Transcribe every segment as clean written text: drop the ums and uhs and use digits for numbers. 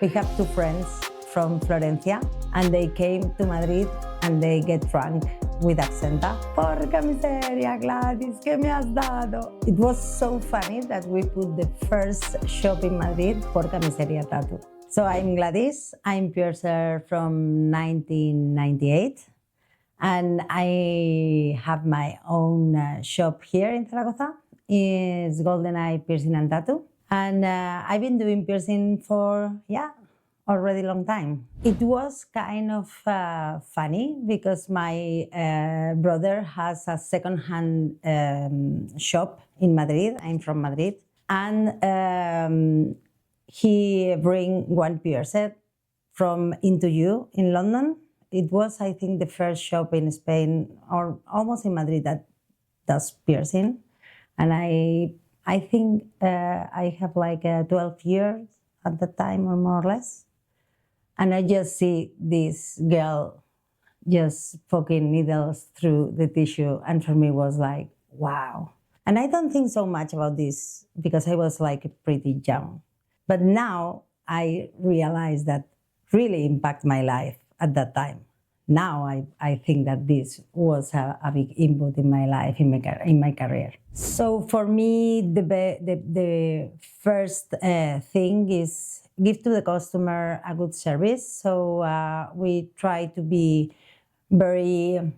We have two friends from Florencia, and they came to Madrid and they get drunk with accenta. Porca miseria, Gladys, ¿qué me has dado? It was so funny that we put the first shop in Madrid, Porca miseria tattoo. So I'm Gladys, I'm piercer from 1998, and I have my own shop here in Zaragoza. It's GoldenEye Piercing and Tattoo. And I've been doing piercing for, already long time. It was kind of funny because my brother has a second-hand shop in Madrid. I'm from Madrid. And he bring one piercer from Into You in London. It was, I think, the first shop in Spain or almost in Madrid that does piercing. And I think I have like 12 years at the time or more or less. And I just see this girl just poking needles through the tissue. And for me it was like, wow. And I don't think so much about this because I was like pretty young. But now I realize that really impacted my life at that time. Now I think that this was a big input in my life, in my career. So for me, the first thing is give to the customer a good service. So we try to be very,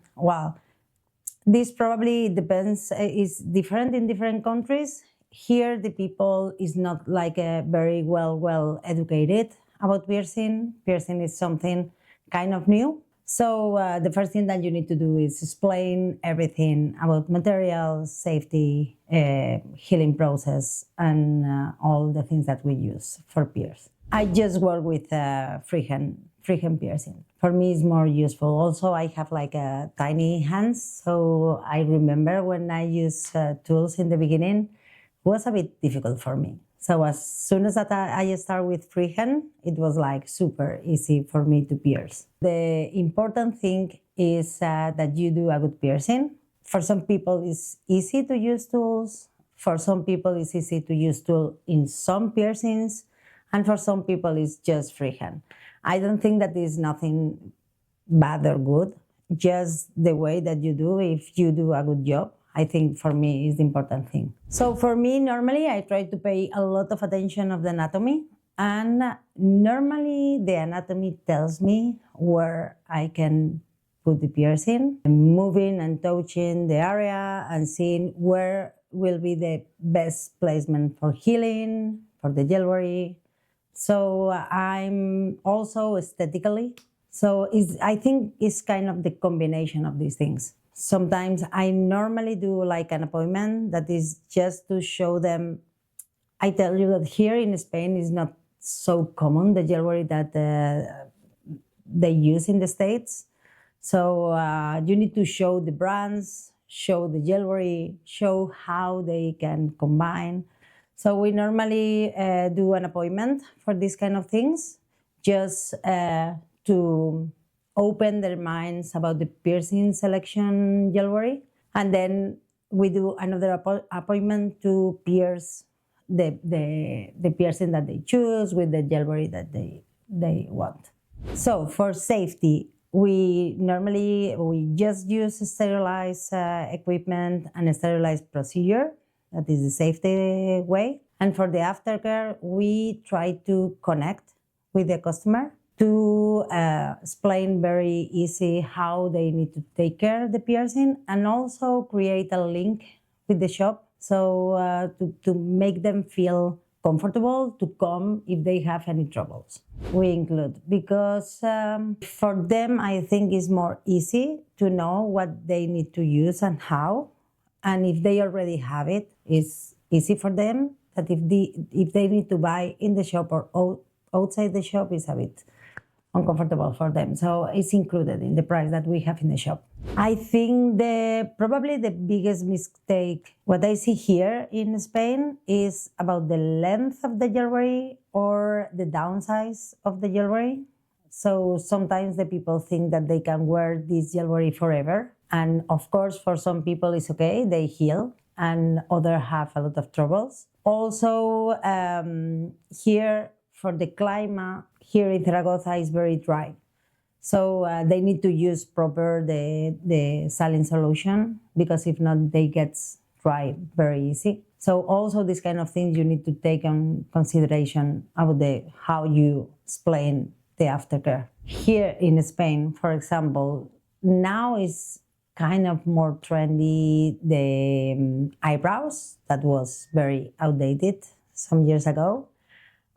this probably depends, is different in different countries. Here, the people is not like very well educated about piercing. Piercing is something kind of new. So the first thing that you need to do is explain everything about materials, safety, healing process, and all the things that we use for pierce. I just work with freehand piercing. For me, it's more useful. Also, I have like tiny hands, so I remember when I used tools in the beginning, it was a bit difficult for me. So as soon as I start with freehand, it was like super easy for me to pierce. The important thing is that you do a good piercing. For some people, it's easy to use tools. For some people, it's easy to use tools in some piercings. And for some people, it's just freehand. I don't think that is nothing bad or good. Just the way that you do, if you do a good job, I think for me is the important thing. So for me, normally I try to pay a lot of attention of the anatomy, and normally the anatomy tells me where I can put the piercing, moving and touching the area and seeing where will be the best placement for healing, for the jewelry. So I'm also aesthetically. So I think it's kind of the combination of these things. Sometimes I normally do like an appointment that is just to show them. I tell you that here in Spain is not so common, the jewelry that they use in the States. So you need to show the brands, show the jewelry, show how they can combine. So we normally do an appointment for these kind of things, just to open their minds about the piercing selection jewelry. And then we do another appointment to pierce the piercing that they choose with the jewelry that they want. So for safety, we just use sterilized equipment and a sterilized procedure. That is the safety way. And for the aftercare, we try to connect with the customer to explain very easy how they need to take care of the piercing, and also create a link with the shop, so to make them feel comfortable to come if they have any troubles. We include, because for them I think it's more easy to know what they need to use and how, and if they already have it, it's easy for them. That if they need to buy in the shop or outside the shop, is a bit uncomfortable for them. So it's included in the price that we have in the shop. I think probably the biggest mistake, what I see here in Spain, is about the length of the jewelry or the downsize of the jewelry. So sometimes the people think that they can wear this jewelry forever. And of course, for some people it's okay, they heal, and others have a lot of troubles. Also, here for the climate here in Zaragoza is very dry. So they need to use proper the saline solution, because if not, they get dry very easy. So also these kind of things you need to take in consideration about how you explain the aftercare. Here in Spain, for example, now is kind of more trendy the eyebrows. That was very outdated some years ago.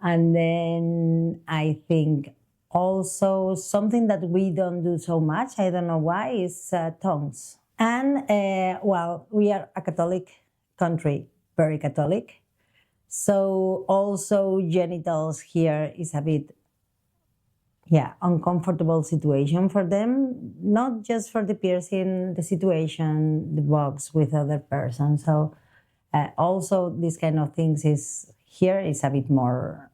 And then I think also something that we don't do so much, I don't know why, is tongues. And well, we are a Catholic country, very Catholic. So also genitals here is a bit, uncomfortable situation for them, not just for the piercing, the situation, the box with other person. So also these kind of things is here is a bit more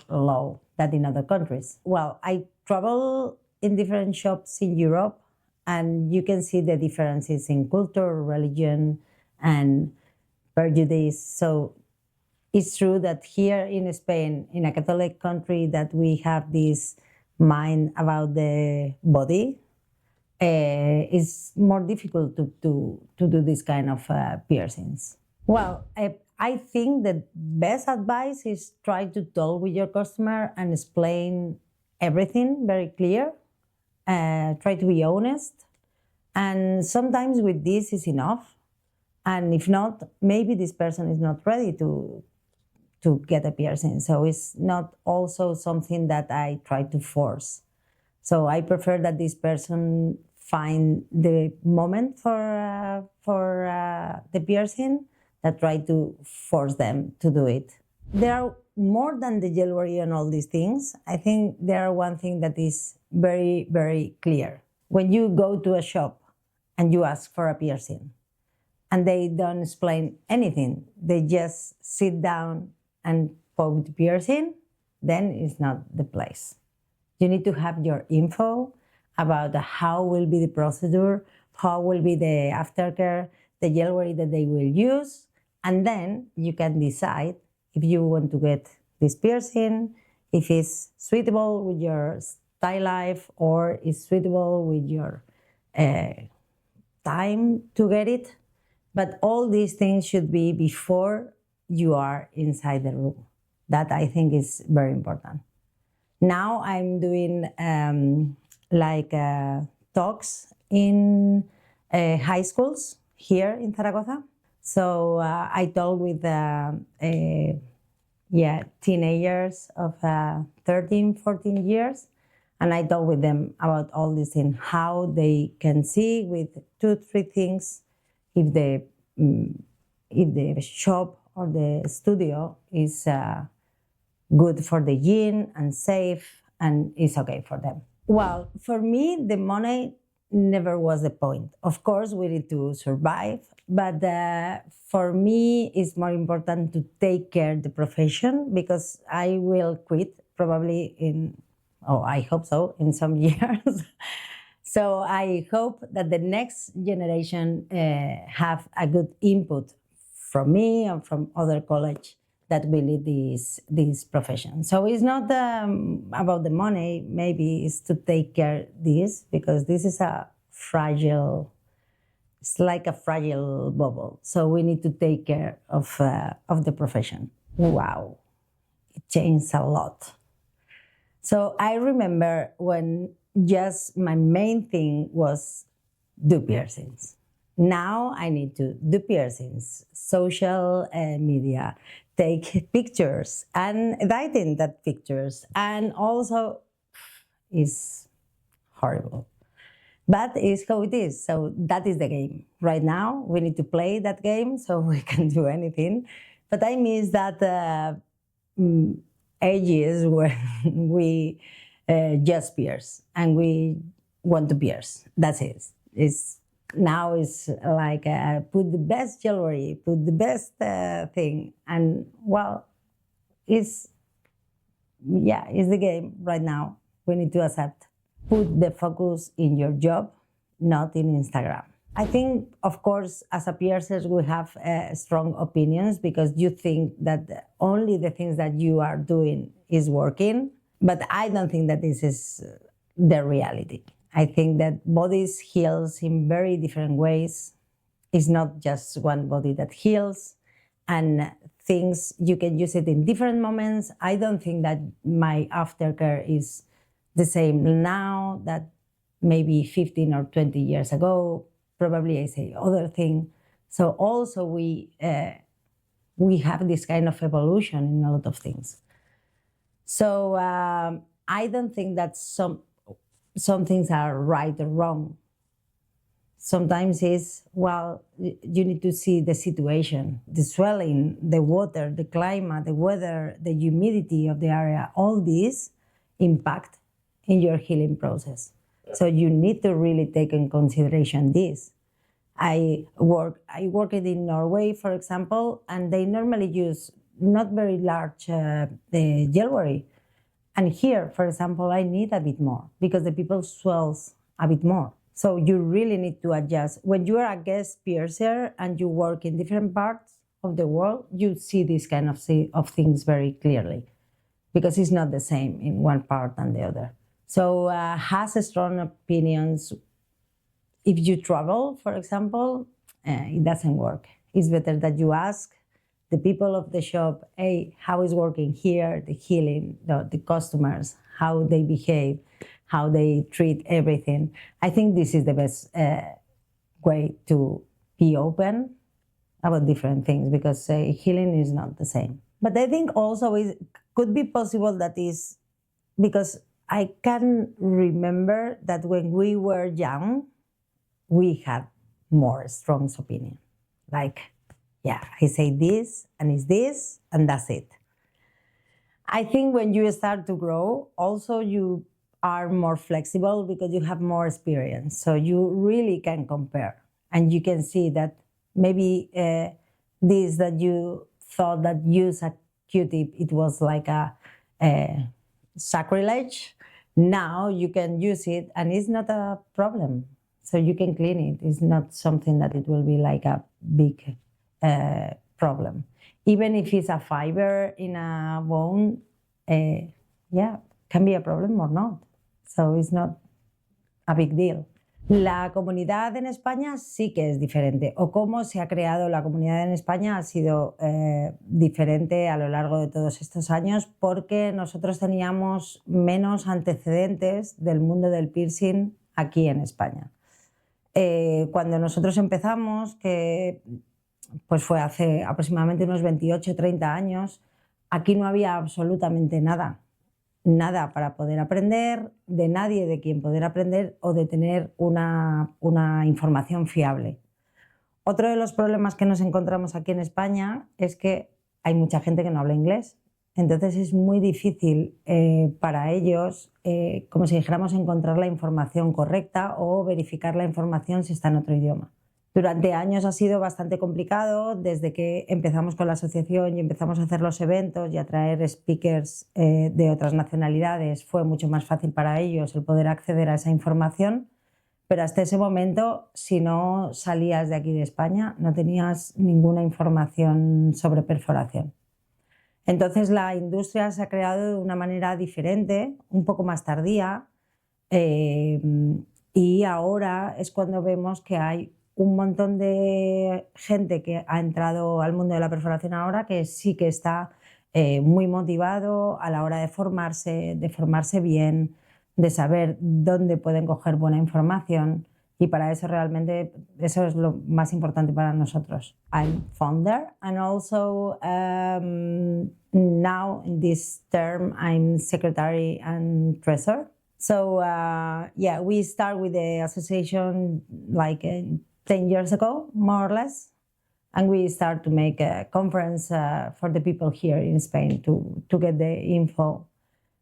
low than in other countries. Well, I travel in different shops in Europe, and you can see the differences in culture, religion, and prejudice. So it's true that here in Spain, in a Catholic country, that we have this mind about the body, it's more difficult to do this kind of piercings. Well, I think the best advice is try to talk with your customer and explain everything very clear. Try to be honest. And sometimes with this is enough. And if not, maybe this person is not ready to get a piercing. So it's not also something that I try to force. So I prefer that this person find the moment for the piercing, that try to force them to do it. There are more than the jewelry and all these things. I think there are one thing that is very, very clear. When you go to a shop and you ask for a piercing, and they don't explain anything, they just sit down and poke the piercing, then it's not the place. You need to have your info about how will be the procedure, how will be the aftercare, the jewelry that they will use, and then you can decide if you want to get this piercing, if it's suitable with your style life or is suitable with your time to get it. But all these things should be before you are inside the room. That I think is very important. Now I'm doing talks in high schools here in Zaragoza. So I talk with teenagers of 13, 14 years, and I talk with them about all these things, how they can see with 2-3 things if the shop or the studio is good for the gene and safe and is okay for them. Well, for me, the money never was the point. Of course, we need to survive, but for me, it's more important to take care of the profession, because I will quit probably I hope so, in some years. So I hope that the next generation have a good input from me and from other college that will lead this profession. So it's not about the money, maybe it's to take care of this, because this is it's like a fragile bubble. So we need to take care of the profession. Wow, it changed a lot. So I remember when just my main thing was do piercings. Now I need to do piercings, social media, take pictures and editing that pictures, and also is horrible. But it's how it is. So that is the game. Right now we need to play that game so we can do anything. But I miss that ages when we just pierce and we want to pierce. That's it. Now it's like put the best jewelry, put the best thing, and well, it's the game right now. We need to accept. Put the focus in your job, not in Instagram. I think, of course, as a piercers, we have strong opinions, because you think that only the things that you are doing is working, but I don't think that this is the reality. I think that bodies heals in very different ways. It's not just one body that heals, and things, you can use it in different moments. I don't think that my aftercare is the same now that maybe 15 or 20 years ago. Probably I say other thing. So also we have this kind of evolution in a lot of things. So I don't think that some things are right or wrong. Sometimes it's, well, you need to see the situation, the swelling, the water, the climate, the weather, the humidity of the area, all these impact in your healing process. So you need to really take in consideration this. I worked in Norway, for example, and they normally use not very large jewelry. And here, for example, I need a bit more because the people swells a bit more. So you really need to adjust. When you are a guest piercer and you work in different parts of the world, you see this kind of things very clearly because it's not the same in one part than the other. So has strong opinions. If you travel, for example, it doesn't work. It's better that you ask the people of the shop, hey, how is working here, the healing, the customers, how they behave, how they treat everything. I think this is the best way to be open about different things because healing is not the same. But I think also it could be possible that is because I can remember that when we were young, we had more strong opinion. Like, yeah, I say this and it's this and that's it. I think when you start to grow, also you are more flexible because you have more experience. So you really can compare and you can see that maybe this that you thought that use a Q-tip, it was like a sacrilege. Now you can use it and it's not a problem. So you can clean it. It's not something that it will be like a big problem. Even if it's a fiber in a bone, yeah, can be a problem or not. So it's not a big deal. La comunidad en España sí que es diferente, o cómo se ha creado la comunidad en España ha sido diferente a lo largo de todos estos años porque nosotros teníamos menos antecedentes del mundo del piercing aquí en España. Cuando nosotros empezamos, que pues fue hace aproximadamente unos 28 o 30 años, aquí no había absolutamente nada. Nada para poder aprender, de nadie de quien poder aprender o de tener una información fiable. Otro de los problemas que nos encontramos aquí en España es que hay mucha gente que no habla inglés. Entonces es muy difícil para ellos, como si dijéramos, encontrar la información correcta o verificar la información si está en otro idioma. Durante años ha sido bastante complicado, desde que empezamos con la asociación y empezamos a hacer los eventos y a traer speakers de otras nacionalidades, fue mucho más fácil para ellos el poder acceder a esa información, pero hasta ese momento, si no salías de aquí de España, no tenías ninguna información sobre perforación. Entonces la industria se ha creado de una manera diferente, un poco más tardía, y ahora es cuando vemos que hay un montón de gente que ha entrado al mundo de la perforación ahora que sí que está muy motivado a la hora de formarse bien, de saber dónde pueden coger buena información y para eso realmente eso es lo más importante para nosotros. I'm founder and also now in this term I'm secretary and treasurer. So yeah, we start with the association like 10 years ago, more or less, and we start to make a conference for the people here in Spain to get the info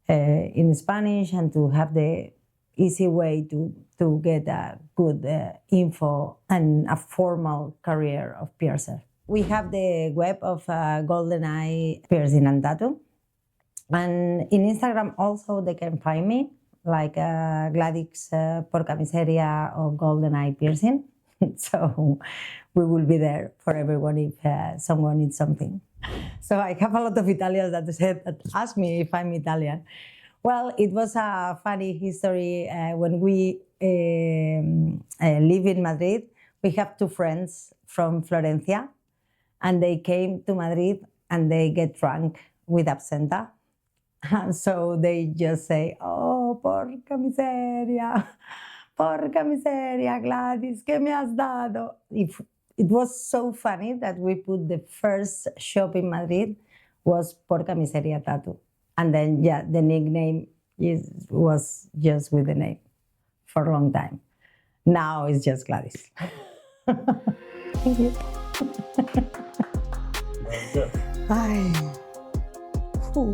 in Spanish and to have the easy way to get a good info and a formal career of piercer. We have the web of GoldenEye Piercing and Tattoo, and in Instagram also they can find me like Gladix por Camiseria or GoldenEye Piercing. So we will be there for everyone if someone needs something. So I have a lot of Italians that ask me if I'm Italian. Well, it was a funny history. When we live in Madrid, we have two friends from Florencia, and they came to Madrid and they get drunk with absenta. And so they just say, oh, porca miseria, Gladys, ¿qué me has dado? It was so funny that we put the first shop in Madrid was Porca Miseria Tattoo. And then, yeah, the nickname was just with the name for a long time. Now it's just Gladys. Thank you. Good. Ay. Whew.